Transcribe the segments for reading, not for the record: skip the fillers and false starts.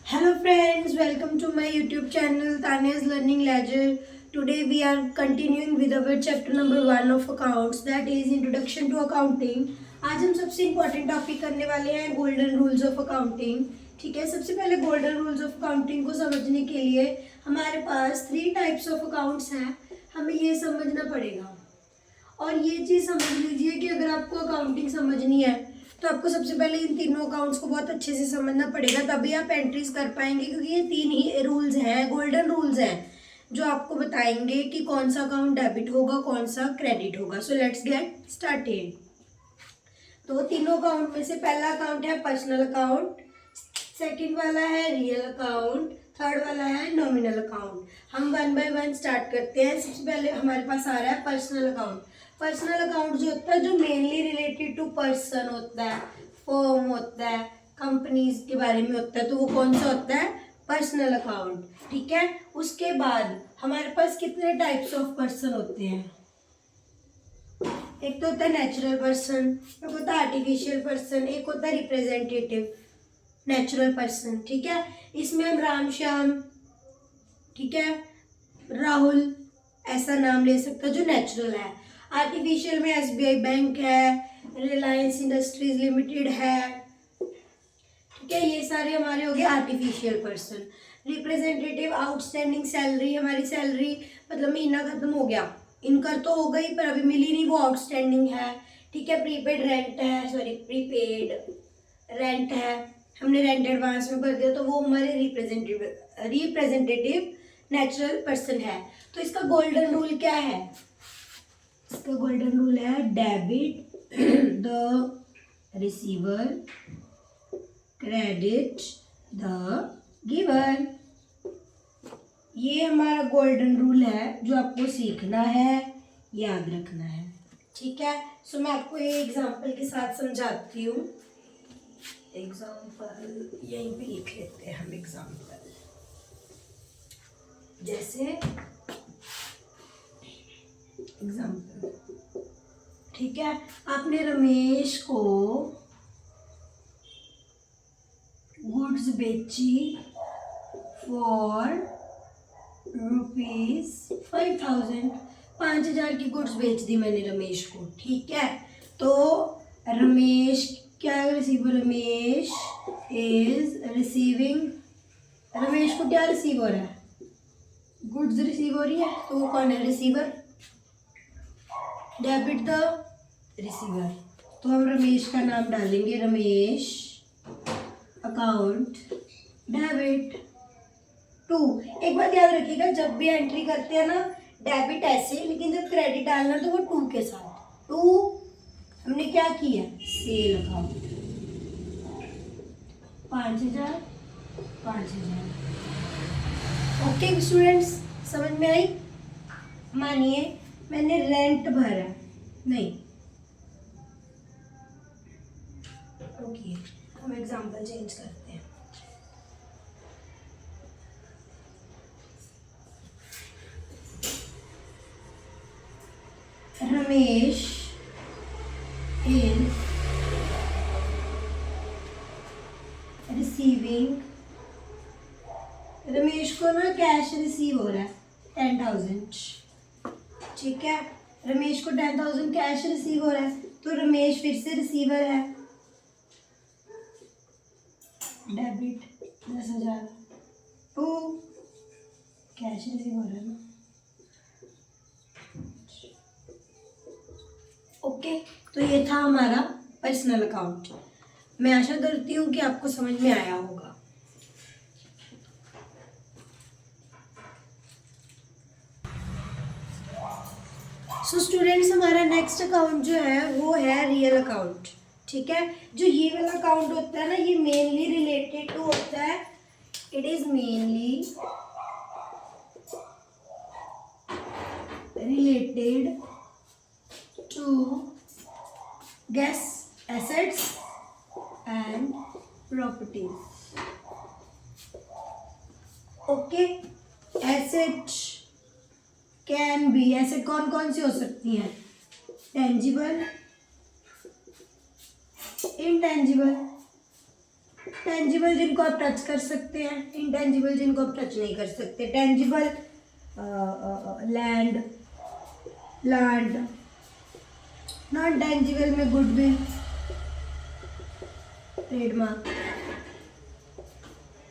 Hello friends, welcome to my YouTube channel Tanya's Learning Ledger. Today we are continuing with our chapter number 1 of accounts, that is Introduction to Accounting. आज हम सबसे important topic करने वाले हैं golden rules of accounting. ठीक है, सबसे पहले गोल्डन रूल्स ऑफ अकाउंटिंग को समझने के लिए हमारे पास 3 टाइप्स ऑफ अकाउंट्स हैं. हमें ये समझना पड़ेगा और ये चीज़ समझ लीजिए कि अगर आपको अकाउंटिंग समझनी है तो आपको सबसे पहले इन तीनों अकाउंट्स को बहुत अच्छे से समझना पड़ेगा, तभी आप एंट्रीज कर पाएंगे. क्योंकि ये 3 ही रूल्स हैं, गोल्डन रूल्स हैं, जो आपको बताएंगे कि कौन सा अकाउंट डेबिट होगा, कौन सा क्रेडिट होगा. So let's get started. तो तीनों अकाउंट में से पहला अकाउंट है पर्सनल अकाउंट, सेकंड वाला है रियल अकाउंट, थर्ड वाला है नॉमिनल अकाउंट. हम 1 बाय 1 स्टार्ट करते हैं. सबसे पहले हमारे पास आ रहा है पर्सनल अकाउंट. पर्सनल अकाउंट जो होता है, जो मेनली रिलेटेड टू पर्सन होता है, फर्म होता है, कंपनीज के बारे में होता है, तो वो कौन सा होता है? Personal account. ठीक है, उसके बाद हमारे पास कितने टाइप्स ऑफ पर्सन होते हैं? एक तो होता है नेचुरल पर्सन, एक होता है आर्टिफिशियल पर्सन, एक होता है रिप्रेजेंटेटिव नेचुरल पर्सन. ठीक है, इसमें हम राम श्याम, ठीक है, राहुल, ऐसा नाम ले सकते हैं जो नेचुरल है. आर्टिफिशियल में SBI बैंक है, रिलायंस इंडस्ट्रीज लिमिटेड है. ठीक है, ये सारे हमारे हो गए artificial person. Representative outstanding salary, हमारी सैलरी मतलब महीना खत्म हो गया, इनकम तो हो गई पर अभी मिली नहीं, वो आउटस्टैंडिंग है. ठीक है, प्रीपेड रेंट है, सॉरी प्रीपेड रेंट है, हमने रेंट एडवांस में कर दिया, तो वो हमारे रिप्रेजेंटेटिव नेचुरल पर्सन है. तो इसका गोल्डन रूल क्या है? इसका गोल्डन रूल है debit the receiver, credit the giver. ये हमारा गोल्डन रूल है जो आपको सीखना है, याद रखना है. ठीक है, सो मैं आपको ये एग्जांपल के साथ समझाती हूँ. एग्जाम्पल यहीं पे लिख लेते हैं हम. एग्जाम्पल जैसे एग्जाम्पल, ठीक है, आपने रमेश को गुड्स बेची फॉर ₹5,000. 5,000 की गुड्स बेच दी मैंने रमेश को. ठीक है, तो रमेश क्या receive, Ramesh is receiving, Ramesh को क्या रिसीव हो रहा है? गुड्स रिसीव हो रही है, तो वो कौन है? रिसीवर. डेबिट द रिसीवर, तो हम रमेश का नाम डालेंगे, रमेश अकाउंट डेबिट टू. एक बात याद रखिएगा, जब भी एंट्री करते हैं ना डेबिट ऐसे, लेकिन जब क्रेडिट डालना तो वो टू के साथ. टू हमने क्या किया? Sale account. 5,000 5,000. ओके स्टूडेंट्स, समझ में आई? मानिए मैंने रेंट भरा नहीं. ओके, हम एग्जांपल चेंज करते हैं. रमेश इज रिसीविंग, रमेश को ना कैश रिसीव हो रहा है 10,000. ठीक है, रमेश को 10,000 कैश रिसीव हो रहा है, तो रमेश फिर से रिसीवर है. डेबिट 10,000 टू कैश रिसीव हो रहा है ना. ओके, तो ये था हमारा पर्सनल अकाउंट. मैं आशा करती हूँ कि आपको समझ में आया होगा. सो स्टूडेंट्स, हमारा नेक्स्ट अकाउंट जो है वो है रियल अकाउंट. ठीक है, जो ये वाला अकाउंट होता है ना, ये मेनली रिलेटेड टू होता है, it is mainly related to gas assets and properties. Okay, asset can be, asset कौन कौन सी हो सकती हैं? टेंजिबल, intangible, टेंजिबल जिनको आप टच कर सकते हैं, इंटेंजिबल जिनको आप टच नहीं कर सकते। Tangible land, plant. Non tangible में गुडविल, ट्रेडमार्क।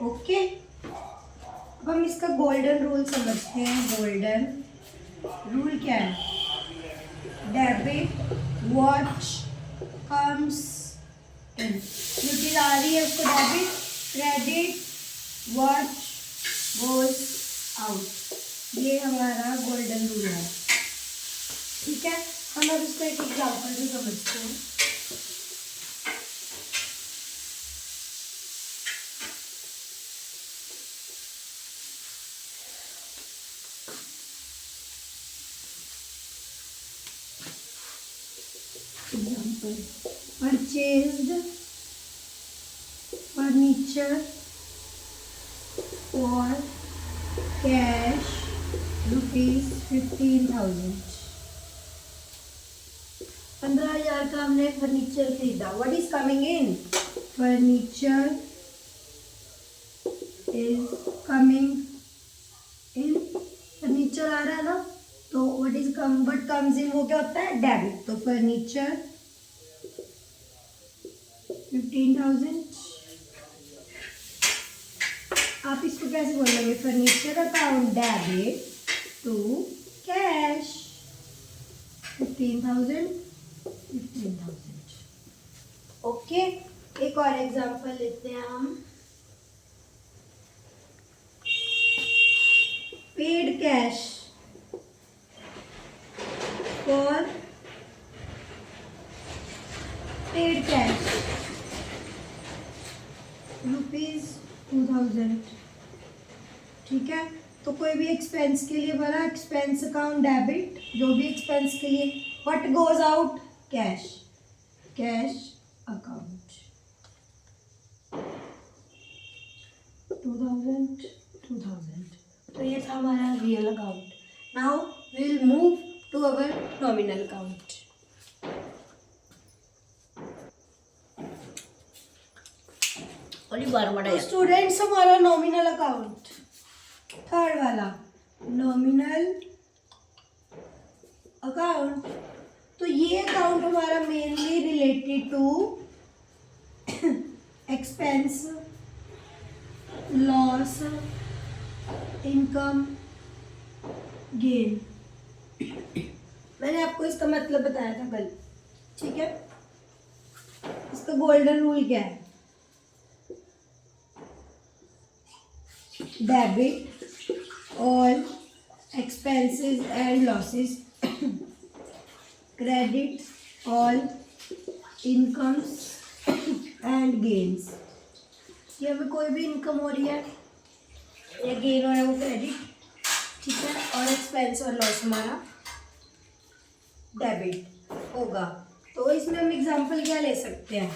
ओके, अब हम इसका गोल्डन रूल समझते हैं। गोल्डन रूल क्या है? डेबिट वॉच कम्स इन, यूटिल आ रही है उसको debit, credit what goes out. ये हमारा गोल्डन रूल है। ठीक है, हम अब इसको एक एग्जाम्पल से समझते हैं। Example, purchased furniture for cash rupees 15,000। 15,000 का हमने फर्नीचर खरीदा। What is coming in? Furniture is coming in, furniture आ रहा है ना, तो व्हाट कम्स इन, वो क्या होता है? डेबिट। तो फर्नीचर 15,000। आप इसको कैसे बोलेंगे? Furniture account debit to cash 15,000। Okay, एक और एग्जांपल लेते हैं हम। Paid cash for paid cash ₹2,000। ठीक है, तो कोई भी एक्सपेंस के लिए बोला, एक्सपेंस अकाउंट डेबिट, जो भी एक्सपेंस के लिए, what goes out? Cash, cash account 2,000। तो ये था हमारा real account. Now we will move to our nominal account. Students, हमारा नॉमिनल अकाउंट थर्ड वाला नॉमिनल अकाउंट, तो ये अकाउंट हमारा mainly related to expense, loss, income, gain. मैंने आपको इसका मतलब बताया था कल। ठीक है, इसका गोल्डन रूल क्या है? Debit all expenses and losses, credit all incomes and gains। ये हमें कोई भी इनकम हो रही है या गेन हो रहा है वो क्रेडिट, ठीक है, और एक्सपेंस और लॉस हमारा डेबिट होगा। तो इसमें हम एग्जांपल क्या ले सकते हैं?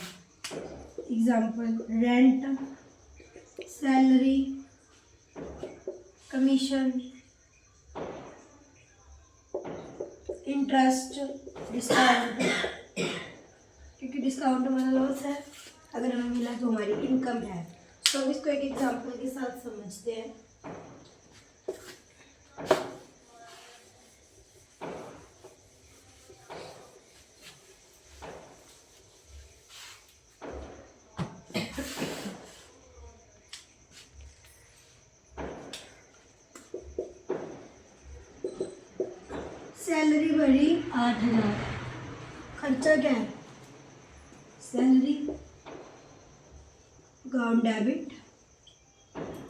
Example rent, salary, commission, interest, discount, क्योंकि डिस्काउंट हमारा लॉस है, अगर हमें मिला तो हमारी इनकम है। तो अब इसको एक एग्जांपल के साथ समझते हैं। सैलरी बढ़ी 8,000, खर्चा क्या है? Salary, account debit,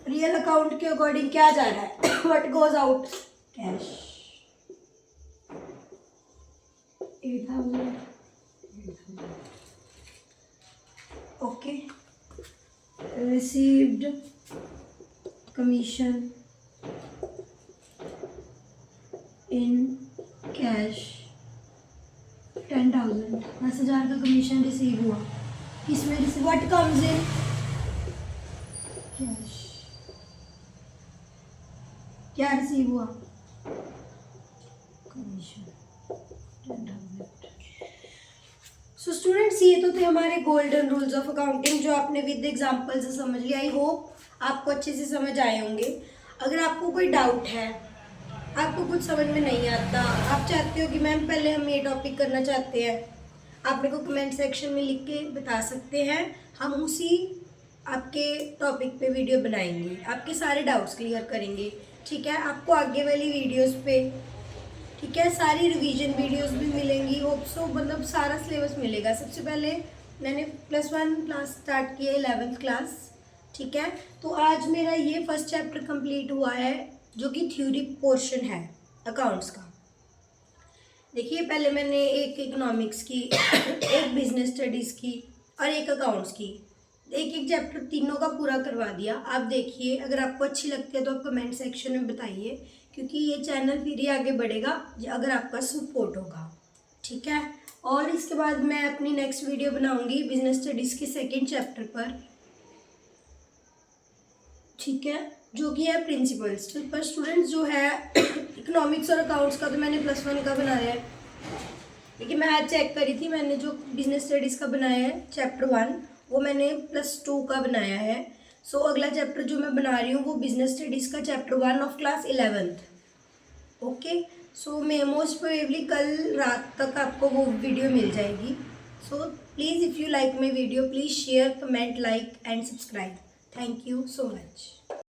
real account के अकॉर्डिंग क्या जा रहा है? What goes out? Cash 8,000। Okay, received commission in cash 10,000। 10,000 का कमीशन रिसीव हुआ। किसमें receive? What comes in? Cash. क्या रिसीव हुआ? कमीशन 10,000। सो स्टूडेंट्स, ये तो थे हमारे गोल्डन रूल्स ऑफ अकाउंटिंग जो आपने विद एग्जांपल से समझ लिया। आई होप आपको अच्छे से समझ आए होंगे। अगर आपको कोई डाउट है, आपको कुछ समझ में नहीं आता, आप चाहते हो कि मैम पहले हम ये टॉपिक करना चाहते हैं, आप मेरे को कमेंट सेक्शन में लिख के बता सकते हैं। हम उसी आपके टॉपिक पे वीडियो बनाएंगे, आपके सारे डाउट्स क्लियर करेंगे। ठीक है, आपको आगे वाली वीडियोस पे, ठीक है, सारी रिवीजन वीडियोस भी मिलेंगी। होप सो मतलब सारा सिलेबस मिलेगा। सबसे पहले मैंने +1 क्लास स्टार्ट की है, 11th क्लास। ठीक है, तो आज मेरा ये फर्स्ट चैप्टर कंप्लीट हुआ है जो कि थ्योरी पोर्शन है अकाउंट्स का। देखिए, पहले मैंने एक इकोनॉमिक्स की, एक बिजनेस स्टडीज़ की और एक अकाउंट्स की, एक एक चैप्टर तीनों का पूरा करवा दिया। आप देखिए, अगर आपको अच्छी लगती है तो आप कमेंट सेक्शन में बताइए, क्योंकि ये चैनल फिर ही आगे बढ़ेगा अगर आपका सपोर्ट होगा। ठीक है, और इसके बाद मैं अपनी नेक्स्ट वीडियो बनाऊंगी बिजनेस स्टडीज़ के सेकेंड चैप्टर पर। ठीक है, जो कि है प्रिंसिपल्स। पर स्टूडेंट्स जो है इकोनॉमिक्स और अकाउंट्स का तो मैंने +1 का बनाया है, लेकिन मैं आज चेक करी थी, मैंने जो बिजनेस स्टडीज़ का बनाया है चैप्टर 1 वो मैंने +2 का बनाया है। सो अगला चैप्टर जो मैं बना रही हूँ वो बिजनेस स्टडीज़ का chapter 1 of class 11th। Okay, so मैं मोस्ट प्रोबेबली कल रात तक आपको वो वीडियो मिल जाएगी। So please if you like my video please share, comment, like and subscribe. Thank you so much.